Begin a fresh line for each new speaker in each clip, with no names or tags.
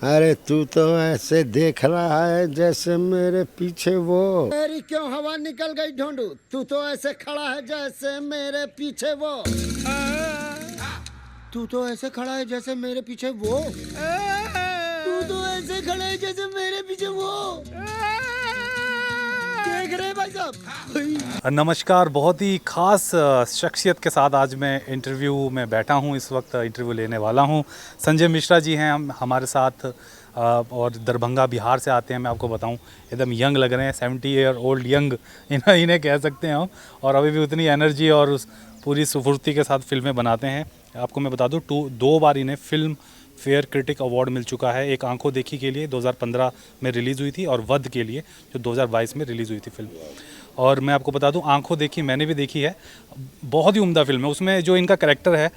अरे तू तो ऐसे देख रहा है जैसे मेरे पीछे वो मेरी क्यों हवा निकल गई ढूंढू। तू तो ऐसे खड़ा है जैसे मेरे पीछे वो। तू तो ऐसे खड़ा है जैसे मेरे पीछे वो। तू तो ऐसे खड़ा है जैसे मेरे पीछे वो। देख रहे हैं भाई साहब।
नमस्कार। बहुत ही ख़ास शख्सियत के साथ आज मैं इंटरव्यू में बैठा हूं। इस वक्त इंटरव्यू लेने वाला हूं। संजय मिश्रा जी हैं हमारे साथ और दरभंगा बिहार से आते हैं। मैं आपको बताऊं एकदम यंग लग रहे हैं, 70 ईयर ओल्ड यंग इन्हें कह सकते हैं हम। और अभी भी उतनी एनर्जी और उस पूरी स्फूर्ति के साथ फिल्में बनाते हैं। आपको मैं बता दूँ 2 बार इन्हें फिल्म फेयर क्रिटिक अवार्ड मिल चुका है। एक आंखों देखी के लिए 2015 में रिलीज़ हुई थी और वध के लिए जो 2022 में रिलीज़ हुई थी फिल्म। और मैं आपको बता दूं आंखों देखी मैंने भी देखी है, बहुत ही उम्दा फिल्म है। उसमें जो इनका कैरेक्टर है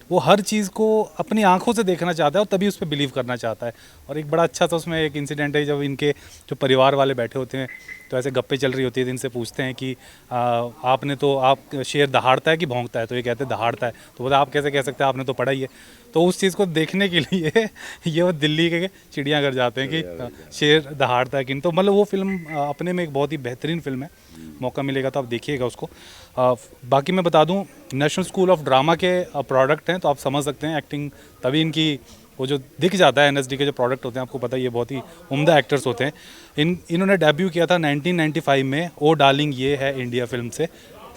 वो हर चीज़ को अपनी आंखों से देखना चाहता है और तभी उस पर बिलीव करना चाहता है। और एक बड़ा अच्छा सा उसमें एक इंसिडेंट है, जब इनके जो परिवार वाले बैठे होते हैं तो ऐसे गप्पे चल रही होती है। इनसे पूछते हैं कि आपने तो आप शेर दहाड़ता है कि भौंकता है, तो ये कहते हैं दहाड़ता है। तो बोला आप कैसे कह सकते हैं, आपने तो पढ़ा ही है। तो उस चीज़ को देखने के लिए ये वो दिल्ली के चिड़ियाघर जाते हैं कि शेर दहाड़ता है कि। तो मतलब वो फिल्म अपने में एक बहुत ही बेहतरीन फिल्म है। मौका मिलेगा तो आप देखिएगा उसको। बाकी मैं बता दूं नेशनल स्कूल ऑफ ड्रामा के प्रोडक्ट हैं, तो आप समझ सकते हैं एक्टिंग तभी इनकी वो जो दिख जाता है। एनएसडी के जो प्रोडक्ट होते हैं आपको पता है ये बहुत ही उम्दा एक्टर्स होते हैं। इन्होंने डेब्यू किया था 1995 में ओ डार्लिंग ये है इंडिया फिल्म से।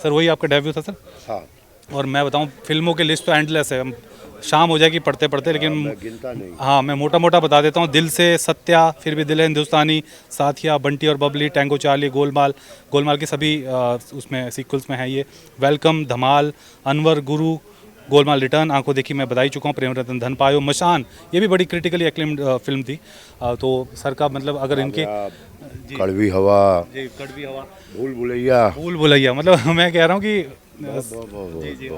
सर वही आपका डेब्यू था सर?
हाँ।
और मैं बताऊं फिल्मों की लिस्ट तो एंडलेस है, हम शाम हो जाएगी पढ़ते पढ़ते, लेकिन
मैं गिनता नहीं।
हाँ मैं मोटा मोटा बता देता हूँ। दिल से, सत्या, फिर भी दिल है हिंदुस्तानी, साथिया, बंटी और बबली, टैंगो चार्ली, गोलमाल। गोलमाल की सभी उसमें सीक्वल्स में है ये। वेलकम, धमाल, अनवर, गुरु, गोलमाल रिटर्न, आंखों देखी मैं बता ही चुका हूँ, प्रेम रतन धन पायो, मशान ये भी बड़ी क्रिटिकली एक्लेम्ड फिल्म थी। तो सर का मतलब अगर इनके
कड़वी हवा,
जी कड़वी हवा,
भूल भुलैया,
भूल भुलैया, मतलब मैं कह रहा हूँ कि जी जी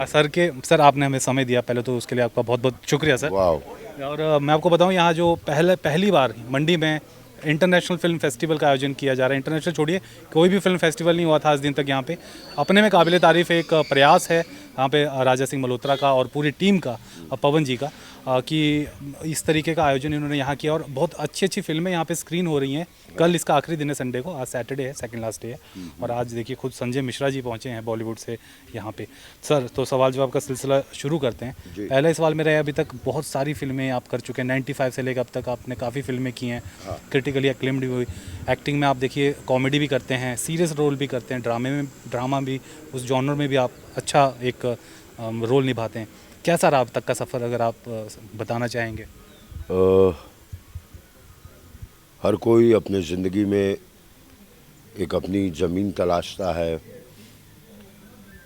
सर आपने हमें समय दिया पहले तो उसके लिए आपका बहुत बहुत शुक्रिया सर।
वाह।
और मैं आपको बताऊं यहाँ जो पहली बार मंडी में इंटरनेशनल फिल्म फेस्टिवल का आयोजन किया जा रहा है। इंटरनेशनल छोड़िए, कोई भी फिल्म फेस्टिवल नहीं हुआ था आज दिन तक यहाँ पे। अपने में काबिल तारीफ़ एक प्रयास है यहाँ पे राजा सिंह मल्होत्रा का और पूरी टीम का, पवन जी का, कि इस तरीके का आयोजन इन्होंने यहाँ किया और बहुत अच्छी अच्छी फिल्में यहाँ पे स्क्रीन हो रही हैं। कल इसका आखिरी दिन है संडे को, आज सैटरडे है, सेकंड लास्ट डे है। और आज देखिए खुद संजय मिश्रा जी पहुँचे हैं बॉलीवुड से यहाँ पे। सर तो सवाल जवाब का सिलसिला शुरू करते हैं। पहला सवाल मेरा है, अभी तक बहुत सारी फिल्में आप कर चुके हैं, 95 से लेकर अब तक आपने काफ़ी फिल्में की हैं, क्रिटिकली एक्लेम्ड भी हुई। एक्टिंग में आप देखिए कॉमेडी भी करते हैं, सीरियस रोल भी करते हैं, ड्रामा भी, उस जॉनर में भी आप अच्छा एक रोल निभाते हैं। कैसा रहा अब तक का सफ़र, अगर आप बताना चाहेंगे?
हर कोई अपने ज़िंदगी में एक अपनी ज़मीन तलाशता है।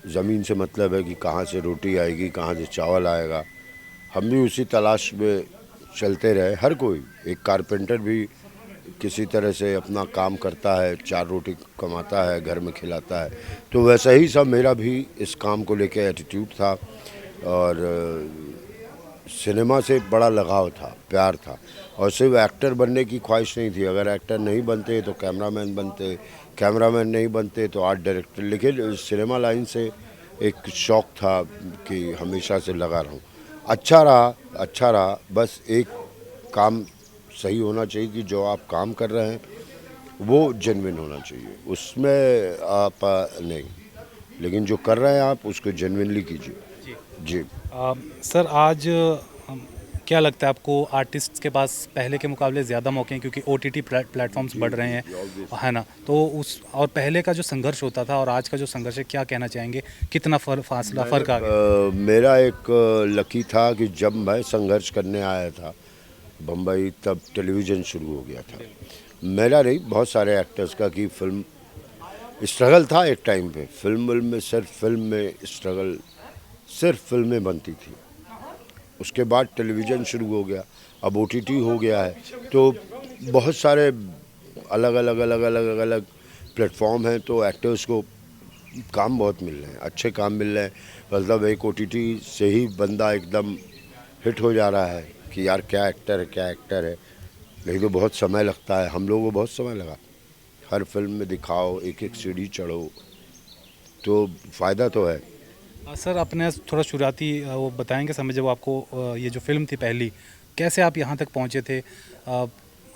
ज़मीन से मतलब है कि कहाँ से रोटी आएगी, कहाँ से चावल आएगा। हम भी उसी तलाश में चलते रहे। हर कोई, एक कारपेंटर भी किसी तरह से अपना काम करता है, 4 रोटी कमाता है, घर में खिलाता है। तो वैसा ही सब मेरा भी इस काम को लेके एटीट्यूड था और सिनेमा से बड़ा लगाव था, प्यार था। और सिर्फ एक्टर बनने की ख्वाहिश नहीं थी। अगर एक्टर नहीं बनते तो कैमरामैन बनते, कैमरामैन नहीं बनते तो आर्ट डायरेक्टर। लेकिन सिनेमा लाइन से एक शौक़ था कि हमेशा से लगा रहूं। अच्छा रहा। बस एक काम सही होना चाहिए कि जो आप काम कर रहे हैं वो जेन्युइन होना चाहिए, उसमें आप नहीं, लेकिन जो कर रहे हैं आप उसको जेन्युइनली कीजिए। जी।
सर आज क्या लगता है आपको, आर्टिस्ट के पास पहले के मुकाबले ज़्यादा मौके हैं क्योंकि OTT प्लेटफॉर्म्स बढ़ रहे हैं, है ना? तो उस और पहले का जो संघर्ष होता था और आज का जो संघर्ष है, क्या कहना चाहेंगे, कितना फ़र्क आ गया?
मेरा एक लकी था कि जब मैं संघर्ष करने आया था बम्बई, तब टेलीविज़न शुरू हो गया था। मेरा नहीं, बहुत सारे एक्टर्स का कि फिल्म स्ट्रगल था एक टाइम पे। फिल्म में स्ट्रगल, सिर्फ फिल्में बनती थी। उसके बाद टेलीविज़न शुरू हो गया, अब OTT हो गया है। तो बहुत सारे अलग अलग प्लेटफॉर्म हैं, तो एक्टर्स को काम बहुत मिल रहे हैं, अच्छे काम मिल रहे हैं। मतलब एक OTT से ही बंदा एकदम हिट हो जा रहा है कि यार क्या एक्टर है। नहीं तो बहुत समय लगता है, हम लोगों को बहुत समय लगा। हर फिल्म में दिखाओ, एक एक सीढ़ी चढ़ो, तो फ़ायदा तो है।
सर अपने थोड़ा शुरुआती वो बताएंगे समय जब आपको ये जो फिल्म थी पहली, कैसे आप यहाँ तक पहुँचे थे?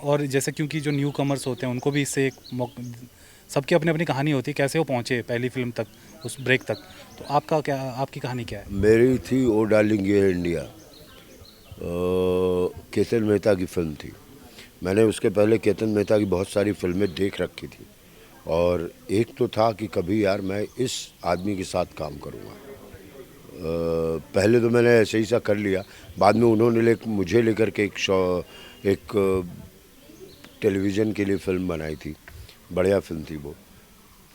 और जैसे क्योंकि जो न्यू कमर्स होते हैं उनको भी इससे एक सबकी अपनी अपनी कहानी होती है, कैसे वो पहुँचे पहली फिल्म तक, उस ब्रेक तक? तो आपका क्या, आपकी कहानी क्या है?
मेरी थी ओ डार्लिंग ये है इंडिया, केतन मेहता की फिल्म थी। मैंने उसके पहले केतन मेहता की बहुत सारी फिल्में देख रखी थी और एक तो था कि कभी यार मैं इस आदमी के साथ काम करूँगा। पहले तो मैंने ऐसे ही सा कर लिया, बाद में उन्होंने मुझे लेकर के एक टेलीविज़न के लिए फ़िल्म बनाई थी, बढ़िया फिल्म थी वो।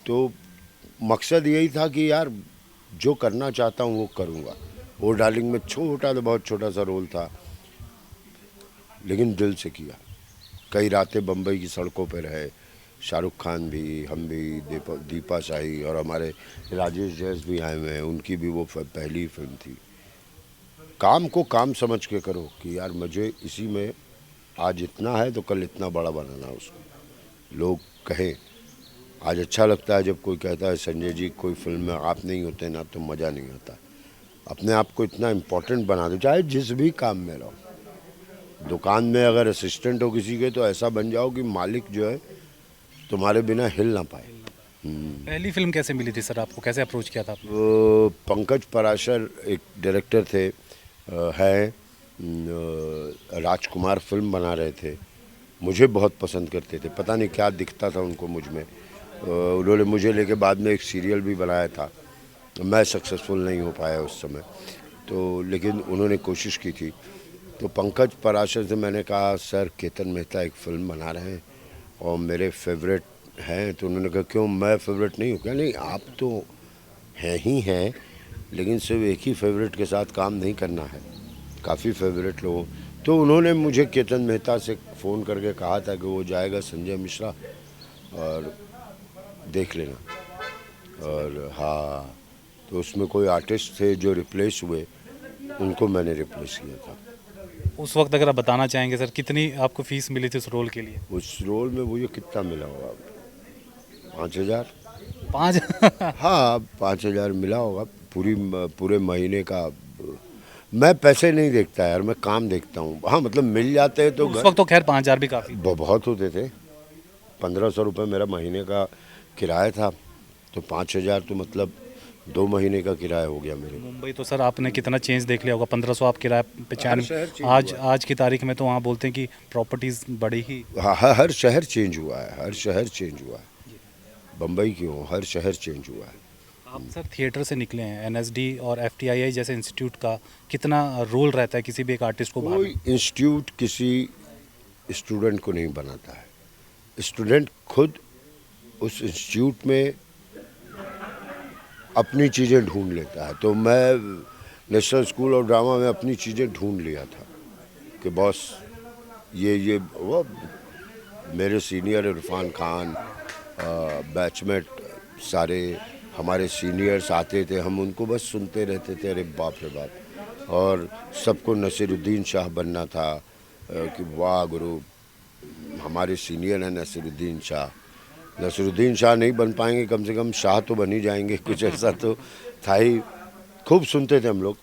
तो मकसद यही था कि यार जो करना चाहता हूँ वो करूँगा। वो डार्लिंग में छोटा तो बहुत छोटा सा रोल था, लेकिन दिल से किया। कई रातें बम्बई की सड़कों पर रहे, शाहरुख खान भी, हम भी, दीपा शाही और हमारे राजेश जैस भी आए हुए हैं, उनकी भी वो पहली फिल्म थी। काम को काम समझ के करो कि यार मुझे इसी में आज इतना है तो कल इतना बड़ा बनाना है उसको। लोग कहें, आज अच्छा लगता है जब कोई कहता है संजय जी कोई फिल्म में आप नहीं होते ना तो मज़ा नहीं आता। अपने आप को इतना इम्पोर्टेंट बना दो, चाहे जिस भी काम में रहो। दुकान में अगर असिस्टेंट हो किसी के तो ऐसा बन जाओ कि मालिक जो है तुम्हारे बिना हिल ना पाए।
पहली फिल्म कैसे मिली थी सर आपको, कैसे अप्रोच किया था आपने?
वो पंकज पराशर एक डायरेक्टर थे, राजकुमार फिल्म बना रहे थे, मुझे बहुत पसंद करते थे, पता नहीं क्या दिखता था उनको मुझ में। उन्होंने मुझे लेके बाद में एक सीरियल भी बनाया था, मैं सक्सेसफुल नहीं हो पाया उस समय तो, लेकिन उन्होंने कोशिश की थी। तो पंकज पराशर से मैंने कहा सर केतन मेहता एक फ़िल्म बना रहे हैं और मेरे फेवरेट हैं। तो उन्होंने कहा क्यों मैं फेवरेट नहीं हूँ? क्या नहीं, आप तो हैं ही हैं, लेकिन सिर्फ एक ही फेवरेट के साथ काम नहीं करना है, काफ़ी फेवरेट लोग। तो उन्होंने मुझे केतन मेहता से फ़ोन करके कहा था कि वो जाएगा संजय मिश्रा और देख लेना। और हाँ, तो उसमें कोई आर्टिस्ट थे जो रिप्लेस हुए, उनको मैंने रिप्लेस किया था।
उस वक्त अगर आप बताना चाहेंगे सर, कितनी आपको फीस मिली थी उस रोल के लिए?
उस रोल में मुझे कितना मिला होगा, 5,000।
5?
हाँ 5,000 मिला होगा पूरे महीने का। मैं पैसे नहीं देखता यार, मैं काम देखता हूँ। हाँ मतलब मिल जाते हैं तो
उस वक्त तो खैर 5,000 भी काफ़ी।
बहुत होते थे। 1,500 रुपये मेरा महीने का किराया था, तो 5,000 तो मतलब 2 महीने का किराया हो गया मेरे।
मुंबई तो सर आपने कितना चेंज देख लिया होगा, 1500 आप किराया पे
हर शहर चेंज
आज की तारीख में तो वहाँ बोलते हैं कि प्रॉपर्टीज़ बड़ी ही।
हाँ हर शहर चेंज हुआ है, हर शहर चेंज हुआ है। बम्बई क्यों, हर शहर चेंज हुआ है।
आप सर थिएटर से निकले हैं, एनएसडी और एफटीआईआई जैसे इंस्टीट्यूट का कितना रोल रहता है किसी भी एक आर्टिस्ट को बाहर?
कोई इंस्टीट्यूट किसी स्टूडेंट को नहीं बनाता है, स्टूडेंट खुद उस इंस्टीट्यूट में अपनी चीज़ें ढूंढ लेता है। तो मैं नेशनल स्कूल ऑफ ड्रामा में अपनी चीज़ें ढूंढ लिया था कि बॉस ये वो मेरे सीनियर इरफान खान, बैचमेट सारे हमारे सीनियर्स आते थे, हम उनको बस सुनते रहते थे, अरे बाप रे बाप। और सबको नसीरुद्दीन शाह बनना था कि वाह गुरु हमारे सीनियर हैं नसीरुद्दीन शाह। नसीरुद्दीन शाह नहीं बन पाएंगे, कम से कम शाह तो बन ही जाएंगे, कुछ ऐसा तो था ही। खूब सुनते थे हम लोग।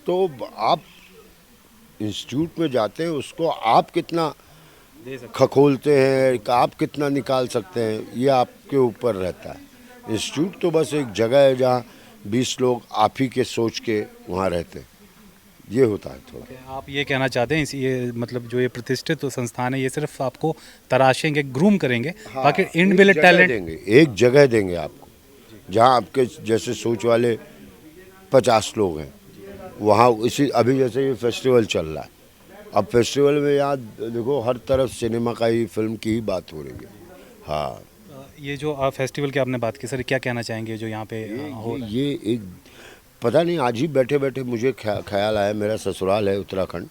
तो आप इंस्टीट्यूट में जाते हैं, उसको आप कितना खखोलते हैं, आप कितना निकाल सकते हैं, ये आपके ऊपर रहता है। इंस्टीट्यूट तो बस एक जगह है जहाँ 20 लोग आप ही के सोच के वहाँ रहते हैं, ये होता है थोड़ा।
आप ये कहना चाहते हैं ये मतलब जो ये प्रतिष्ठित संस्थान है ये सिर्फ आपको तराशेंगे, ग्रूम करेंगे, बाकी इनबिल्ट टैलेंट
देंगे, एक जगह देंगे आपको जहाँ आपके जैसे सोच वाले 50 लोग हैं वहाँ। इसी अभी जैसे ये फेस्टिवल चल रहा है, अब फेस्टिवल में याद देखो हर तरफ सिनेमा का ही, फिल्म की ही बात हो रही है। हाँ
ये जो फेस्टिवल की आपने बात की सर, क्या कहना चाहेंगे जो यहाँ पे हो रहा है?
ये एक पता नहीं, आज ही बैठे बैठे मुझे ख्याल आया, मेरा ससुराल है उत्तराखंड,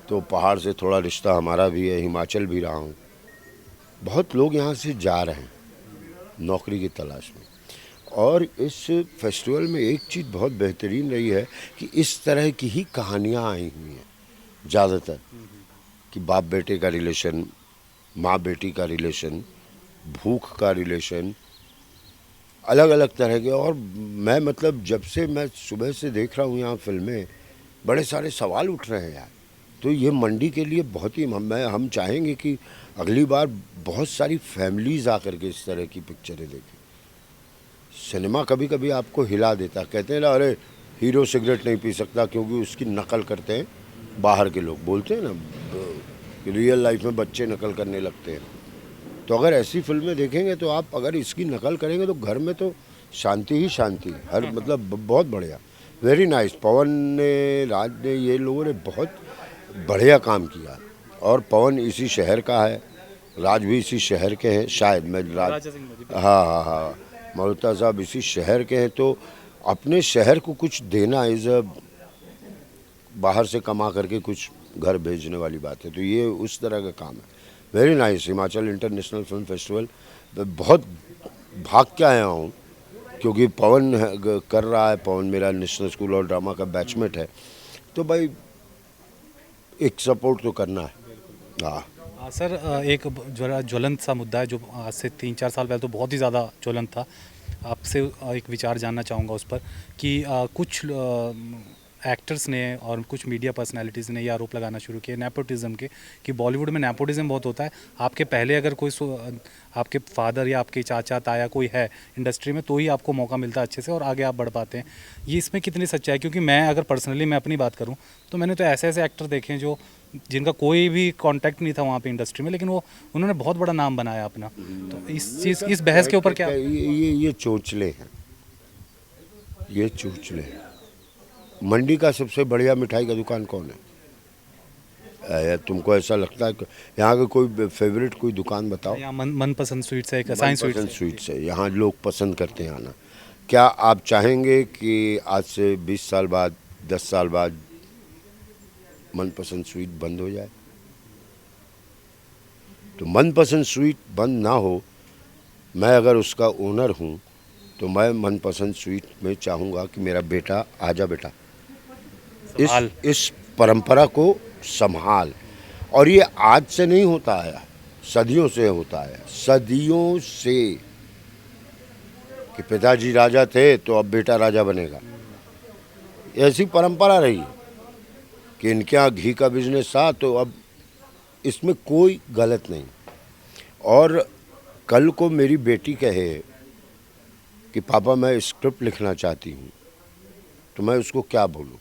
तो पहाड़ से थोड़ा रिश्ता हमारा भी है, हिमाचल भी रहा हूँ। बहुत लोग यहाँ से जा रहे हैं नौकरी की तलाश में, और इस फेस्टिवल में एक चीज़ बहुत बेहतरीन रही है कि इस तरह की ही कहानियाँ आई हुई हैं ज़्यादातर, कि बाप बेटे का रिलेशन, माँ बेटी का रिलेशन, भूख का रिलेशन, अलग अलग तरह के। और मैं मतलब जब से मैं सुबह से देख रहा हूँ यहाँ फिल्में, बड़े सारे सवाल उठ रहे हैं यार तो ये मंडी के लिए बहुत ही हम चाहेंगे कि अगली बार बहुत सारी फैमिलीज़ आकर के इस तरह की पिक्चरें देखें। सिनेमा कभी कभी आपको हिला देता, कहते हैं ना अरे हीरो सिगरेट नहीं पी सकता क्योंकि उसकी नकल करते हैं बाहर के लोग, बोलते हैं ना रियल लाइफ में बच्चे नकल करने लगते हैं। तो अगर ऐसी फिल्में देखेंगे तो आप अगर इसकी नकल करेंगे तो घर में तो शांति ही शांति, हर मतलब बहुत बढ़िया, वेरी नाइस। पवन ने, राज ने, ये लोगों ने बहुत बढ़िया काम किया। और पवन इसी शहर का है, राज भी इसी शहर के हैं शायद, मैं राज, हाँ हाँ हाँ, मल्होत्रा साहब इसी शहर के हैं। तो अपने शहर को कुछ देना इज़ अ, बाहर से कमा करके कुछ घर भेजने वाली बात है। तो ये उस तरह का काम है। Very nice. Himachal international film festival बहुत भाग के आया हूँ क्योंकि पवन कर रहा है। पवन मेरा नेशनल स्कूल और ड्रामा का बैचमेट है, तो भाई एक सपोर्ट तो करना है। हाँ
सर, एक ज्वलंत सा मुद्दा है जो आज से 3-4 साल पहले तो बहुत ही ज़्यादा ज्वलंत था। आपसे एक विचार जानना चाहूँगा उस पर कि कुछ एक्टर्स ने और कुछ मीडिया पर्सनालिटीज़ ने ये आरोप लगाना शुरू किए नेपोटिज्म के, कि बॉलीवुड में नेपोटिज्म बहुत होता है। आपके पहले अगर कोई आपके फादर या आपके चाचा ताया कोई है इंडस्ट्री में तो ही आपको मौका मिलता है अच्छे से और आगे आप बढ़ पाते हैं। ये इसमें कितनी सच्चाई है? क्योंकि मैं अगर पर्सनली मैं अपनी बात करूँ तो मैंने तो ऐसे ऐसे एक्टर देखे हैं जो जिनका कोई भी कांटेक्ट नहीं था वहाँ पे इंडस्ट्री में, लेकिन वो उन्होंने बहुत बड़ा नाम बनाया अपना। तो इस बहस के ऊपर क्या?
ये चोचले हैं, ये चोचले हैं। मंडी का सबसे बढ़िया मिठाई का दुकान कौन है? तुमको ऐसा लगता है कि यहाँ का कोई फेवरेट कोई दुकान बताओ?
यहाँ मनपसंद स्वीट्स है, साइंस
स्वीट्स है, यहाँ लोग पसंद करते हैं आना। क्या आप चाहेंगे कि आज से 20 साल बाद, 10 साल बाद मनपसंद स्वीट बंद हो जाए? तो मनपसंद स्वीट बंद ना हो, मैं अगर उसका ओनर हूँ तो मैं मनपसंद स्वीट में चाहूँगा कि मेरा बेटा, आजा बेटा, इस परंपरा को संभाल। और ये आज से नहीं होता है, सदियों से होता है, सदियों से, कि पिताजी राजा थे तो अब बेटा राजा बनेगा। ऐसी परंपरा रही है कि इनके यहाँ घी का बिजनेस था तो अब इसमें कोई गलत नहीं। और कल को मेरी बेटी कहे कि पापा मैं स्क्रिप्ट लिखना चाहती हूँ, तो मैं उसको क्या बोलूँ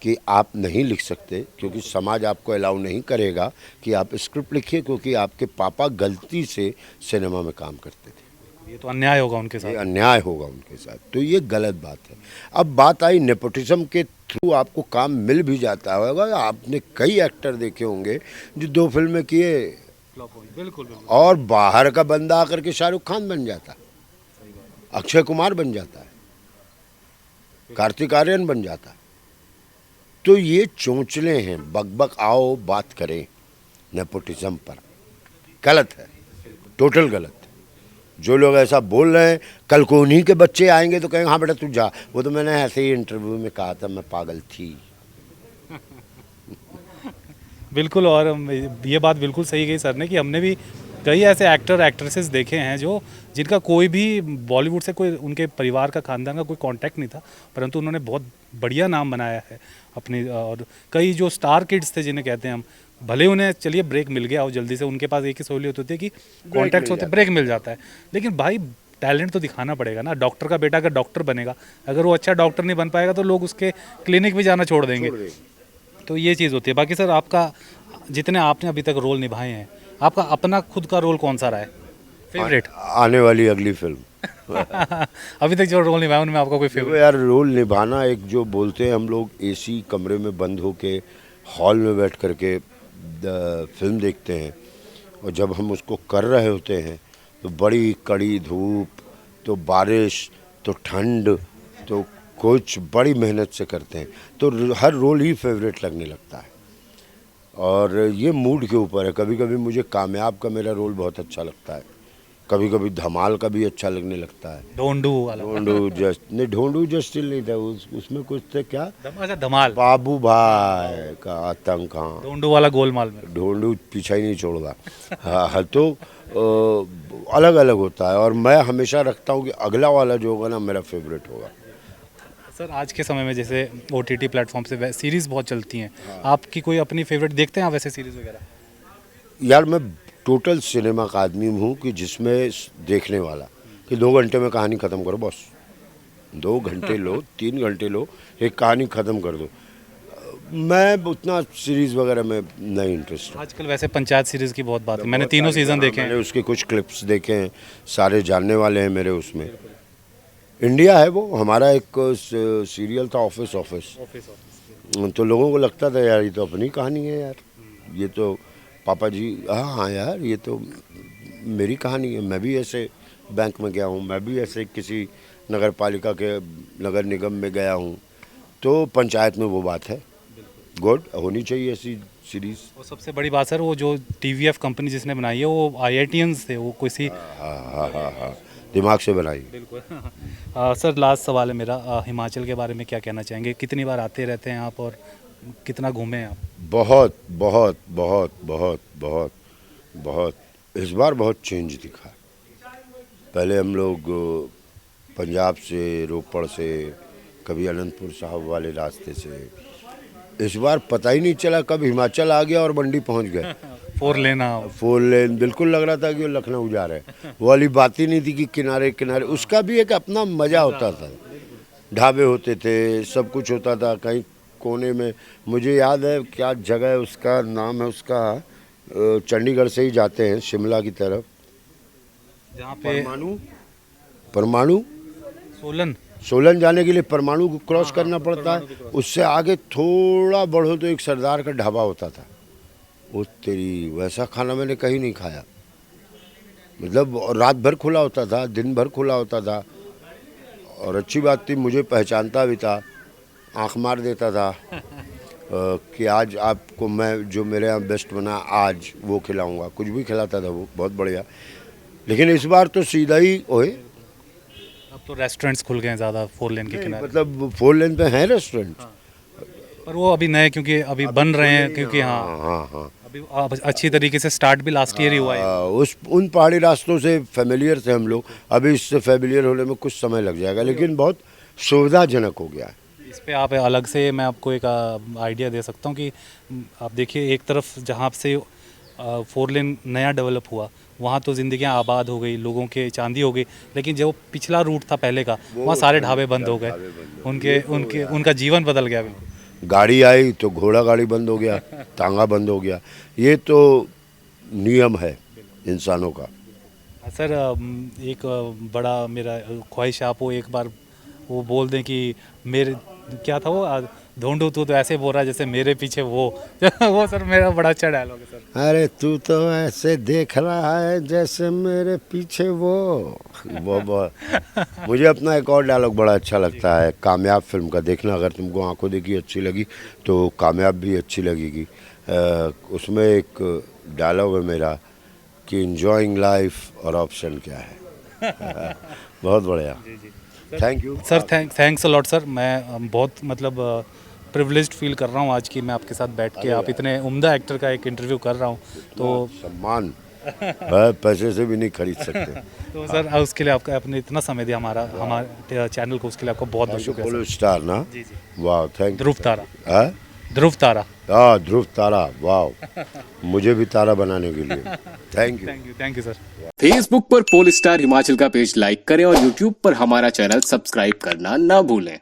कि आप नहीं लिख सकते क्योंकि समाज आपको अलाउ नहीं करेगा कि आप स्क्रिप्ट लिखिए, क्योंकि आपके पापा गलती से सिनेमा में काम करते थे।
ये तो अन्याय होगा उनके साथ,
ये अन्याय होगा उनके साथ, तो ये गलत बात है। अब बात आई नेपोटिज्म के थ्रू आपको काम मिल भी जाता होगा। आपने कई एक्टर देखे होंगे जो 2 फिल्में किए
बिल्कुल
और बाहर का बंदा आकर के शाहरुख खान बन जाता, अक्षय कुमार बन जाता है, कार्तिक आर्यन बन जाता है। तो ये चोंचले हैं, बकबक आओ बात करें नेपोटिज्म पर, गलत है, टोटल गलत है। जो लोग ऐसा बोल रहे हैं, कल को उन्हीं के बच्चे आएंगे तो कहेंगे हाँ बेटा तू जा। वो तो मैंने ऐसे ही इंटरव्यू में कहा था, मैं पागल थी।
बिल्कुल, और ये बात बिल्कुल सही कही सर ने कि हमने भी कई ऐसे एक्टर एक्ट्रेसेस देखे हैं जो जिनका कोई भी बॉलीवुड से कोई उनके परिवार का, खानदान का कोई कांटेक्ट नहीं था, परंतु उन्होंने बहुत बढ़िया नाम बनाया है अपनी। और कई जो स्टार किड्स थे जिन्हें कहते हैं हम, भले उन्हें चलिए ब्रेक मिल गया और जल्दी से, उनके पास एक ही सहूलियत होती है कि कॉन्टैक्ट्स होते, ब्रेक मिल जाता है, लेकिन भाई टैलेंट तो दिखाना पड़ेगा ना। डॉक्टर का बेटा अगर डॉक्टर बनेगा, अगर वो अच्छा डॉक्टर नहीं बन पाएगा तो लोग उसके क्लिनिक भी जाना छोड़ देंगे। तो ये चीज़ होती है। बाकी सर, आपका जितने आपने अभी तक रोल निभाए हैं, आपका अपना खुद का रोल कौन सा रहा है फेवरेट?
आने वाली अगली फिल्म
अभी तक जो रोल निभाया उनमें आपका कोई फेवरेट?
यार रोल निभाना, एक जो बोलते हैं हम लोग एसी कमरे में बंद होके हॉल में बैठ करके फिल्म देखते हैं, और जब हम उसको कर रहे होते हैं तो बड़ी कड़ी धूप, तो बारिश, तो ठंड, तो कुछ बड़ी मेहनत से करते हैं, तो हर रोल ही फेवरेट लगने लगता है। और ये मूड के ऊपर है। कभी कभी मुझे कामयाब का मेरा रोल बहुत अच्छा लगता है, कभी कभी धमाल का भी अच्छा लगने लगता है।
ढोंडू वाला?
ढोंडू जस्टिल नहीं था, उसमें कुछ थे क्या,
अच्छा धमाल,
बाबू भाई का आतंक। हाँ,
ढोंडू वाला गोलमाल में
ढोंडू पीछा ही नहीं छोड़ता। हाँ, तो अलग अलग होता है, और मैं हमेशा रखता हूँ कि अगला वाला जो होगा ना मेरा फेवरेट होगा।
सर आज के समय में जैसे OTT प्लेटफॉर्म से सीरीज़ बहुत चलती हैं, आपकी कोई अपनी फेवरेट देखते हैं आप वैसे सीरीज़ वगैरह?
यार मैं टोटल सिनेमा का आदमी हूँ कि जिसमें देखने वाला कि 2 घंटे में कहानी ख़त्म करो बस, 2 घंटे लो 3 घंटे लो, एक कहानी ख़त्म कर दो। मैं उतना सीरीज़ वगैरह में नहीं इंटरेस्ट।
आजकल वैसे पंचायत सीरीज़ की बहुत बात है, मैंने तीनों सीज़न देखे
मैंने
हैं।
उसके कुछ क्लिप्स देखे हैं, सारे जानने वाले हैं मेरे उसमें। इंडिया है वो, हमारा एक सीरियल था ऑफिस तो लोगों को लगता था यार ये तो अपनी कहानी है यार, ये तो पापा जी, हाँ यार ये तो मेरी कहानी है, मैं भी ऐसे बैंक में गया हूँ, मैं भी ऐसे किसी नगर पालिका के नगर निगम में गया हूँ। तो पंचायत में वो बात है, गुड होनी चाहिए ऐसी सीरीज़।
और सबसे बड़ी बात सर, वो जो TVF कंपनी जिसने बनाई है वो IITians थे, वो किसी
हाँ, दिमाग से बनाई।
बिल्कुल। सर लास्ट सवाल है मेरा, हिमाचल के बारे में क्या कहना चाहेंगे? कितनी बार आते रहते हैं आप और कितना घूमे हैं आप?
बहुत बहुत बहुत बहुत बहुत बहुत इस बार बहुत चेंज दिखा। पहले हम लोग पंजाब से, रोपड़ से, कभी अनंतपुर साहब वाले रास्ते से, इस बार पता ही नहीं चला कब हिमाचल आ गया और मंडी पहुंच गए।
4 लेना
4 लेन बिल्कुल लग रहा था कि वो लखनऊ जा रहे हैं। वो वाली बात ही नहीं थी कि किनारे किनारे, उसका भी एक अपना मज़ा होता था। ढाबे होते थे, सब कुछ होता था। कहीं कोने में मुझे याद है क्या जगह है, उसका नाम है उसका, चंडीगढ़ से ही जाते हैं शिमला की तरफ,
जहाँ पे
परमाणु सोलन जाने के लिए परमाणु को क्रॉस करना पड़ता है। उससे आगे थोड़ा बढ़ो तो एक सरदार का ढाबा होता था। वो तेरी वैसा खाना मैंने कहीं नहीं खाया, मतलब रात भर खुला होता था, दिन भर खुला होता था। और अच्छी बात थी, मुझे पहचानता भी था, आँख मार देता था कि आज आपको मैं जो मेरे यहाँ बेस्ट बना आज वो खिलाऊंगा, कुछ भी खिलाता था वो, बहुत बढ़िया। लेकिन इस बार तो सीधा ही ओए,
अब तो रेस्टोरेंट्स खुल गए हैं ज़्यादा 4 लेन के किनारे।
मतलब 4 लेन पे हैं रेस्टोरेंट।
पर वो अभी नए, क्योंकि अभी बन रहे हैं, क्योंकि हाँ अभी अच्छी तरीके से स्टार्ट भी लास्ट ईयर ही हुआ है।
उन पहाड़ी रास्तों से फेमिलियर थे हम लोग, अभी इससे फेमिलियर होने में कुछ समय लग जाएगा, लेकिन बहुत सुविधाजनक हो गया है।
इस पे आप अलग से मैं आपको एक आइडिया दे सकता हूँ कि आप देखिए, एक तरफ जहाँ से 4 लेन नया डेवलप हुआ वहाँ तो ज़िंदगियाँ आबाद हो गई, लोगों के चांदी हो गई, लेकिन जो पिछला रूट था पहले का, वहाँ सारे ढाबे बंद हो गए, उनका जीवन बदल गया बिल्कुल।
गाड़ी आई तो घोड़ा गाड़ी बंद हो गया, तांगा बंद हो गया, ये तो नियम है इंसानों का।
सर एक बड़ा मेरा ख्वाहिश है, आप वो एक बार वो बोल दें कि मेरे क्या था वो, ढूंढू तू तो ऐसे बोल रहा है जैसे मेरे पीछे वो वो सर मेरा बड़ा अच्छा डायलॉग है सर।
अरे तू तो ऐसे देख रहा है जैसे मेरे पीछे वो मुझे अपना एक और डायलॉग बड़ा अच्छा लगता है, कामयाब फिल्म का, देखना अगर तुमको आंखों देखी अच्छी लगी तो कामयाब भी अच्छी लगेगी। उसमें एक डायलॉग है मेरा कि इंजॉइंग लाइफ और ऑप्शन क्या है। बहुत बढ़िया, thank you
sir, thanks a lot sir. मैं बहुत मतलब प्रिविलेज्ड फील कर रहा हूँ आज की मैं आपके साथ बैठ के, आप इतने उम्दा एक्टर का एक इंटरव्यू कर रहा हूँ, तो
सम्मान पैसे से भी नहीं खरीद सकते।
तो सर उसके लिए आपका, आपने इतना समय दिया हमारे चैनल को, उसके लिए आपका बहुत बहुत शुक्रिया सर।
स्टार ना,
जी जी,
वाह, थैंक।
ध्रुव तारा,
हाँ
ध्रुव तारा,
ध्रुव तारा, वाह, मुझे भी तारा बनाने के लिए
थैंक यू सर।
फेसबुक पर पोल स्टार हिमाचल का पेज लाइक करें और यूट्यूब पर हमारा चैनल सब्सक्राइब करना ना भूलें।